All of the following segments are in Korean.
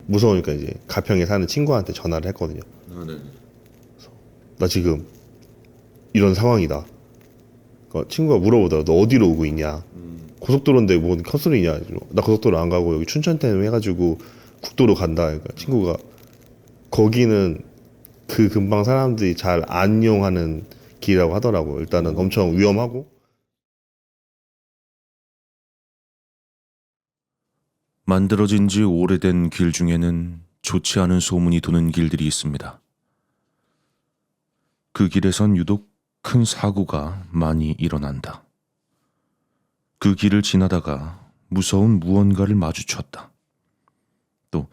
무서우니까 이제 가평에 사는 친구한테 전화를 했거든요. 아, 네. 나 지금 이런 상황이다. 그러니까 친구가 물어보더라. 너 어디로 오고 있냐? 고속도로인데 뭔 컨설이냐? 나 고속도로 안 가고 여기 춘천댐 해가지고 국도로 간다. 그러니까 친구가 거기는 그 근방 사람들이 잘 안 이용하는 길이라고 하더라고. 일단은 엄청 위험하고. 만들어진 지 오래된 길 중에는 좋지 않은 소문이 도는 길들이 있습니다. 그 길에선 유독 큰 사고가 많이 일어난다. 그 길을 지나다가 무서운 무언가를 마주쳤다. 또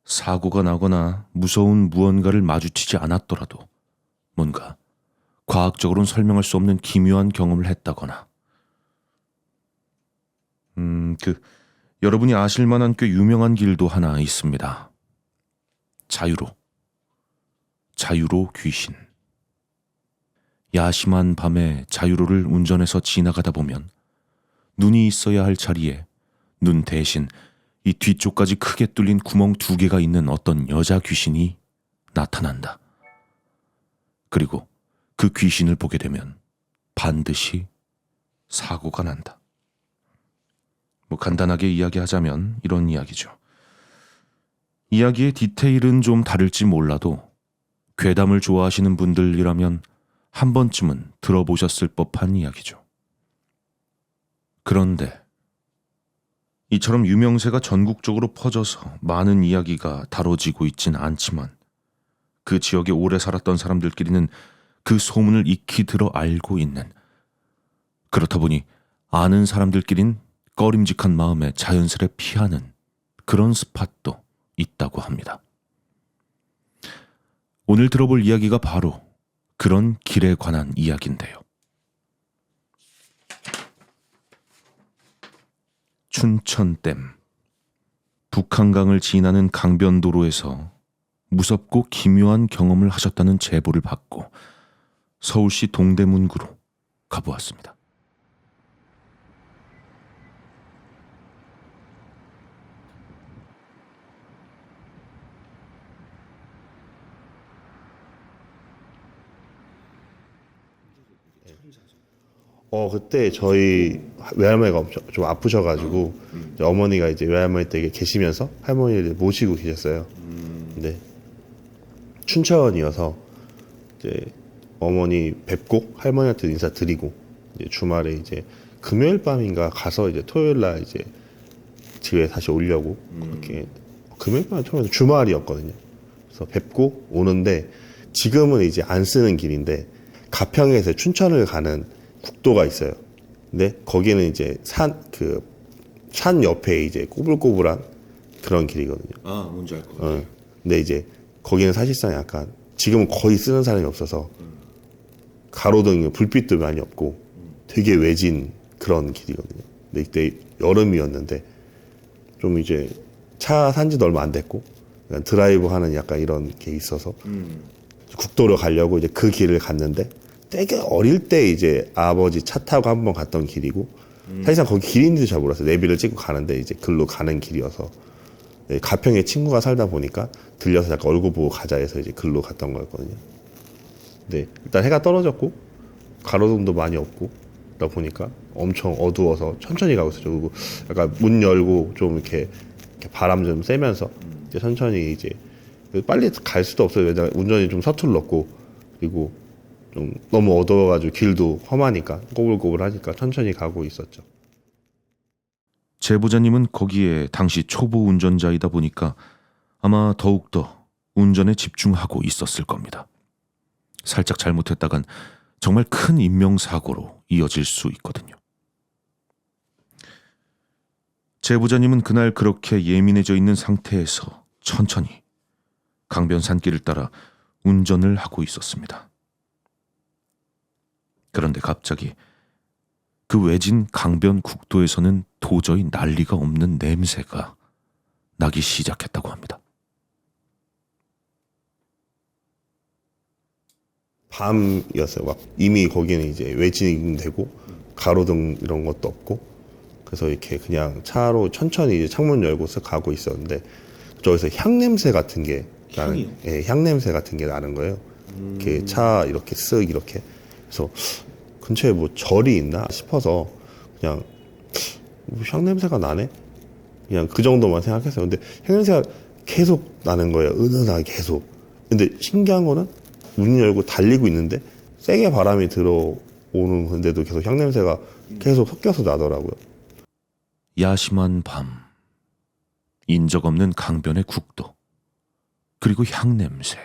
사고가 나거나 무서운 무언가를 마주치지 않았더라도 뭔가 과학적으로는 설명할 수 없는 기묘한 경험을 했다거나 여러분이 아실 만한 꽤 유명한 길도 하나 있습니다. 자유로 귀신. 야심한 밤에 자유로를 운전해서 지나가다 보면 눈이 있어야 할 자리에 눈 대신 이 뒤쪽까지 크게 뚫린 구멍 2개가 있는 어떤 여자 귀신이 나타난다. 그리고 그 귀신을 보게 되면 반드시 사고가 난다. 간단하게 이야기하자면 이런 이야기죠. 이야기의 디테일은 좀 다를지 몰라도 괴담을 좋아하시는 분들이라면 한 번쯤은 들어보셨을 법한 이야기죠. 그런데 이처럼 유명세가 전국적으로 퍼져서 많은 이야기가 다뤄지고 있진 않지만 그 지역에 오래 살았던 사람들끼리는 그 소문을 익히 들어 알고 있는, 그렇다 보니 아는 사람들끼린 꺼림직한 마음에 자연스레 피하는 그런 스팟도 있다고 합니다. 오늘 들어볼 이야기가 바로 그런 길에 관한 이야기인데요. 춘천댐. 북한강을 지나는 강변도로에서 무섭고 기묘한 경험을 하셨다는 제보를 받고 서울시 동대문구로 가보았습니다. 그때 저희 외할머니가 엄청 좀 아프셔가지고 이제 어머니가 이제 외할머니 댁에 계시면서 할머니를 모시고 계셨어요. 근데 춘천이어서 이제 어머니 뵙고 할머니한테 인사드리고 이제 주말에 이제 금요일 밤인가 가서 이제 토요일 날 이제 집에 다시 오려고 그렇게 금요일 밤 처음에 주말이었거든요. 그래서 뵙고 오는데 지금은 이제 안 쓰는 길인데 가평에서 춘천을 가는 국도가 있어요. 근데 거기는 이제 산 옆에 이제 꼬불꼬불한 그런 길이거든요. 아, 뭔지 알 것 같아요. 근데 이제 거기는 사실상 약간 지금은 거의 쓰는 사람이 없어서 가로등 불빛도 많이 없고 되게 외진 그런 길이거든요. 근데 이때 여름이었는데 좀 이제 차 산지도 얼마 안 됐고 그냥 드라이브 하는 약간 이런 게 있어서 국도로 가려고 이제 그 길을 갔는데 되게 어릴 때 이제 아버지 차 타고 한번 갔던 길이고 사실상 거기 길인지도 잘 몰랐어요. 내비를 찍고 가는데 이제 글로 가는 길이어서 네, 가평에 친구가 살다 보니까 들려서 약간 얼굴 보고 가자 해서 이제 글로 갔던 거였거든요. 근데 일단 해가 떨어졌고 가로등도 많이 없고 그러다 보니까 엄청 어두워서 천천히 가고 있었죠. 그리고 약간 문 열고 좀 이렇게 바람 좀 쐬면서 이제 천천히 이제 빨리 갈 수도 없어요. 왜냐면 운전이 좀 서툴렀고 그리고 좀 너무 어두워가지고 길도 험하니까 꼬불꼬불하니까 천천히 가고 있었죠. 제보자님은 거기에 당시 초보 운전자이다 보니까 아마 더욱더 운전에 집중하고 있었을 겁니다. 살짝 잘못했다간 정말 큰 인명사고로 이어질 수 있거든요. 제보자님은 그날 그렇게 예민해져 있는 상태에서 천천히 강변 산길을 따라 운전을 하고 있었습니다. 그런데 갑자기 그 외진 강변 국도에서는 도저히 난리가 없는 냄새가 나기 시작했다고 합니다. 밤이었어요. 막 이미 거기는 이제 외진되고 가로등 이런 것도 없고 그래서 이렇게 그냥 차로 천천히 이제 창문 열고 쓱 가고 있었는데 저기서 향 냄새 같은 게 향이요? 예, 향 냄새 같은 게 나는 거예요. 이렇게 차 이렇게 쓱 이렇게. 그래서 근처에 뭐 절이 있나 싶어서 그냥 뭐향 냄새가 나네. 그냥 그 정도만 생각했어요. 근데 향 냄새가 계속 나는 거예요. 은은하게 계속. 근데 신기한 거는 문 열고 달리고 있는데 세게 바람이 들어오는 건데도 계속 향 냄새가 계속 섞여서 나더라고요. 야심한 밤, 인적 없는 강변의 국도, 그리고 향냄새.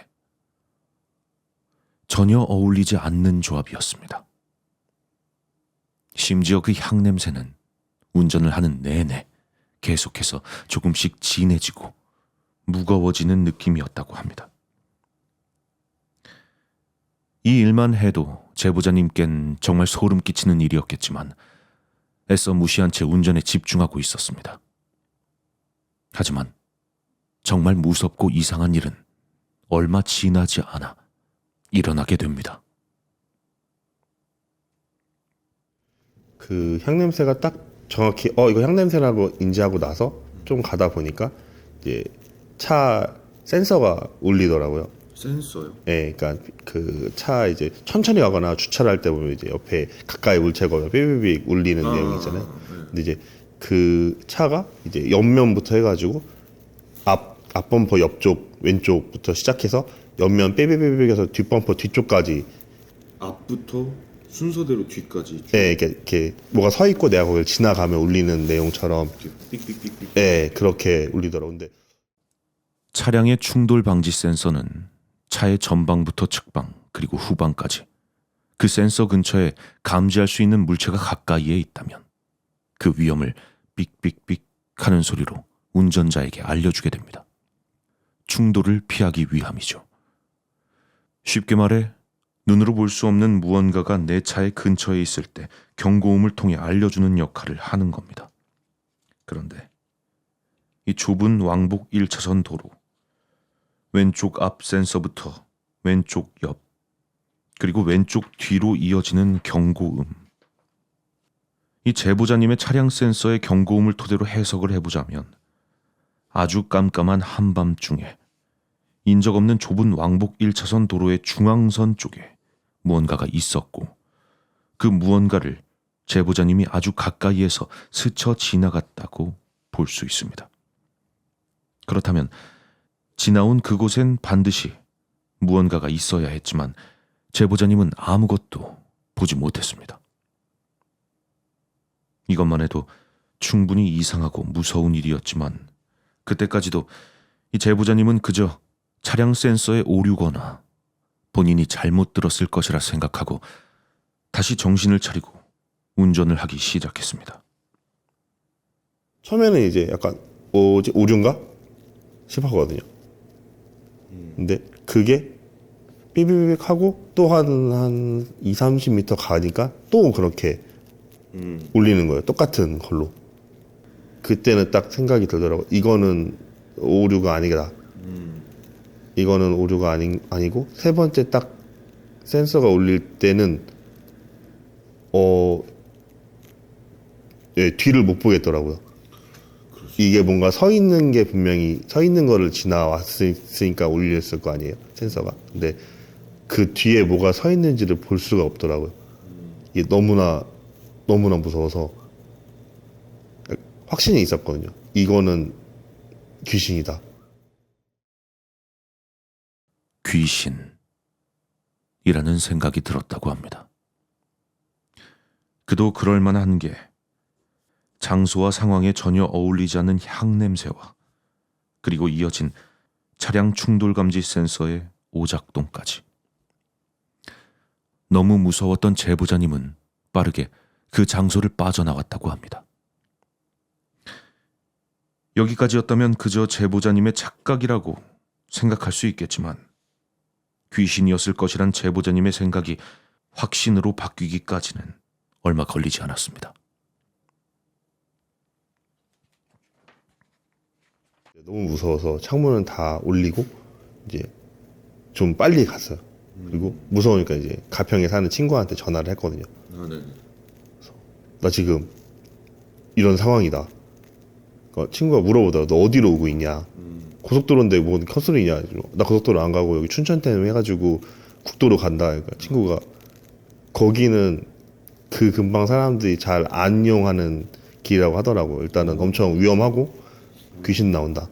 전혀 어울리지 않는 조합이었습니다. 심지어 그 향냄새는 운전을 하는 내내 계속해서 조금씩 진해지고 무거워지는 느낌이었다고 합니다. 이 일만 해도 제보자님께는 정말 소름 끼치는 일이었겠지만 애써 무시한 채 운전에 집중하고 있었습니다. 하지만 정말 무섭고 이상한 일은 얼마 지나지 않아 일어나게 됩니다. 그 향냄새가 딱 정확히 이거 향냄새라고 인지하고 나서 좀 가다 보니까 이제 차 센서가 울리더라고요. 센서요? 예, 그러니까 그 차 이제 천천히 가거나 주차를 할 때 보면 이제 옆에 가까이 울체거나 삐삐삐 울리는 내용이 있잖아요. 네. 근데 이제 그 차가 이제 옆면부터 해가지고 앞 범퍼 옆쪽 왼쪽부터 시작해서 옆면 삐삐삐삐해서 뒷범퍼 뒤쪽까지 앞부터 순서대로 뒤까지 예, 이렇게 뭐가 서 있고 내가 거기를 지나가면 울리는 내용처럼 삑삑삑삑. 예, 그렇게 울리더라고. 근데 차량의 충돌 방지 센서는 차의 전방부터 측방 그리고 후방까지 그 센서 근처에 감지할 수 있는 물체가 가까이에 있다면 그 위험을 삑삑삑 하는 소리로 운전자에게 알려주게 됩니다. 충돌을 피하기 위함이죠. 쉽게 말해 눈으로 볼 수 없는 무언가가 내 차의 근처에 있을 때 경고음을 통해 알려주는 역할을 하는 겁니다. 그런데 이 좁은 왕복 1차선 도로, 왼쪽 앞 센서부터 왼쪽 옆, 그리고 왼쪽 뒤로 이어지는 경고음. 이 제보자님의 차량 센서의 경고음을 토대로 해석을 해보자면 아주 깜깜한 한밤중에 인적 없는 좁은 왕복 1차선 도로의 중앙선 쪽에 무언가가 있었고 그 무언가를 제보자님이 아주 가까이에서 스쳐 지나갔다고 볼 수 있습니다. 그렇다면 지나온 그곳엔 반드시 무언가가 있어야 했지만 제보자님은 아무것도 보지 못했습니다. 이것만 해도 충분히 이상하고 무서운 일이었지만 그때까지도 이 제보자님은 그저 차량 센서에 오류거나 본인이 잘못 들었을 것이라 생각하고 다시 정신을 차리고 운전을 하기 시작했습니다. 처음에는 이제 약간 뭐지 오류인가 싶었거든요. 근데 그게 삐삐삐 하고 또 한 2, 30m 가니까 또 그렇게 울리는 거예요. 똑같은 걸로. 그때는 딱 생각이 들더라고요. 이거는 오류가 아니다. 이거는 오류가 아니고 세 번째 딱 센서가 울릴 때는 예, 뒤를 못 보겠더라고요. 이게 뭔가 서 있는 게 분명히 서 있는 거를 지나왔으니까 울렸을 거 아니에요, 센서가. 근데 그 뒤에 뭐가 서 있는지를 볼 수가 없더라고요. 이게 너무나 무서워서 확신이 있었거든요. 이거는 귀신이다. 귀신이라는 생각이 들었다고 합니다. 그도 그럴 만한 게 장소와 상황에 전혀 어울리지 않는 향냄새와 그리고 이어진 차량 충돌 감지 센서의 오작동까지. 너무 무서웠던 제보자님은 빠르게 그 장소를 빠져나왔다고 합니다. 여기까지였다면 그저 제보자님의 착각이라고 생각할 수 있겠지만 귀신이었을 것이란 제보자님의 생각이 확신으로 바뀌기까지는 얼마 걸리지 않았습니다. 너무 무서워서 창문은 다 올리고 이제 좀 빨리 갔어요. 그리고 무서우니까 이제 가평에 사는 친구한테 전화를 했거든요. 아, 네. 나 지금 이런 상황이다. 그러니까 친구가 물어보더라고. 너 어디로 오고 있냐? 고속도로인데 뭔 컷소리냐? 나 고속도로 안 가고 여기 춘천태릉 해가지고 국도로 간다. 그러니까 친구가 거기는 그 근방 사람들이 잘 안 이용하는 길이라고 하더라고. 일단은 엄청 위험하고 귀신 나온다.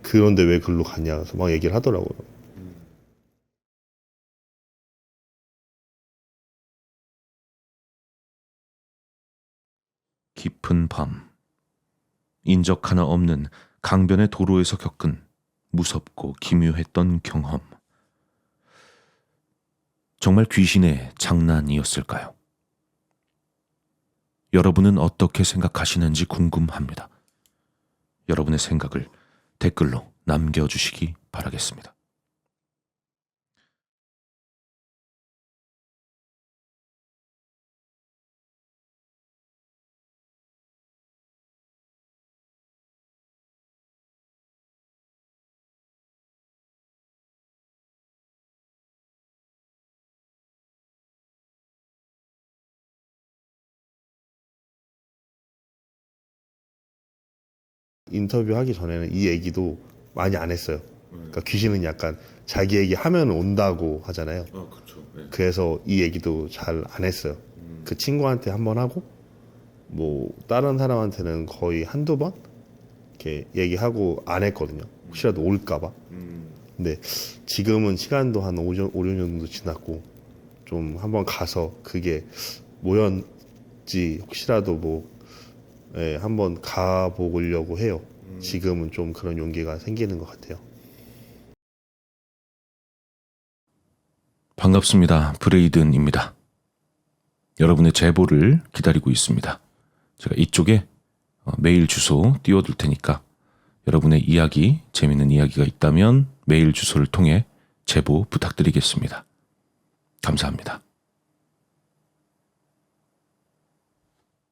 그런데 왜 글로 가냐? 그래서 막 얘기를 하더라고요. 깊은 밤, 인적 하나 없는 강변의 도로에서 겪은 무섭고 기묘했던 경험. 정말 귀신의 장난이었을까요? 여러분은 어떻게 생각하시는지 궁금합니다. 여러분의 생각을 댓글로 남겨주시기 바라겠습니다. 인터뷰 하기 전에는 이 얘기도 많이 안 했어요. 그러니까 귀신은 약간 자기 얘기 하면 온다고 하잖아요. 아, 그렇죠. 네. 그래서 이 얘기도 잘 안 했어요. 그 친구한테 한 번 하고 뭐 다른 사람한테는 거의 한두 번 이렇게 얘기하고 안 했거든요. 혹시라도 올까봐. 근데 지금은 시간도 한 5년 정도 지났고 좀 한번 가서 그게 뭐였지 혹시라도 뭐 예, 한번 가보려고 해요. 지금은 좀 그런 용기가 생기는 것 같아요. 반갑습니다. 브레이든입니다. 여러분의 제보를 기다리고 있습니다. 제가 이쪽에 메일 주소 띄워둘 테니까 여러분의 이야기, 재밌는 이야기가 있다면 메일 주소를 통해 제보 부탁드리겠습니다. 감사합니다.